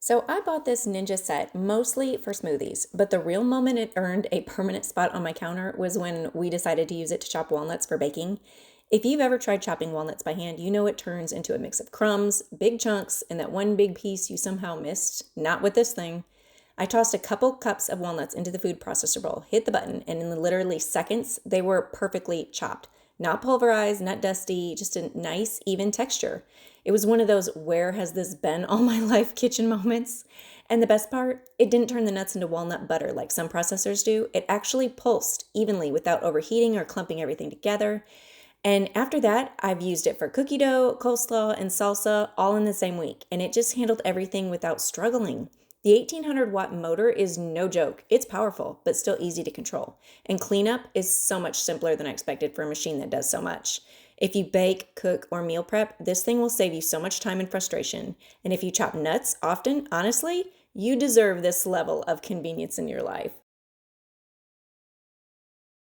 So I bought this Ninja set mostly for smoothies, but the real moment it earned a permanent spot on my counter was when we decided to use it to chop walnuts for baking. If you've ever tried chopping walnuts by hand, you know it turns into a mix of crumbs, big chunks, and that one big piece you somehow missed. Not with this thing. I tossed a couple cups of walnuts into the food processor bowl, hit the button, and in literally seconds, they were perfectly chopped. Not pulverized, not dusty, just a nice, even texture. It was one of those where has this been all my life kitchen moments. And the best part, it didn't turn the nuts into walnut butter like some processors do. It actually pulsed evenly without overheating or clumping everything together. And after that, I've used it for cookie dough, coleslaw, and salsa all in the same week, and it just handled everything without struggling. The 1800-watt motor is no joke. It's powerful, but still easy to control. And cleanup is so much simpler than I expected for a machine that does so much. If you bake, cook, or meal prep, this thing will save you so much time and frustration. And if you chop nuts often, honestly, you deserve this level of convenience in your life.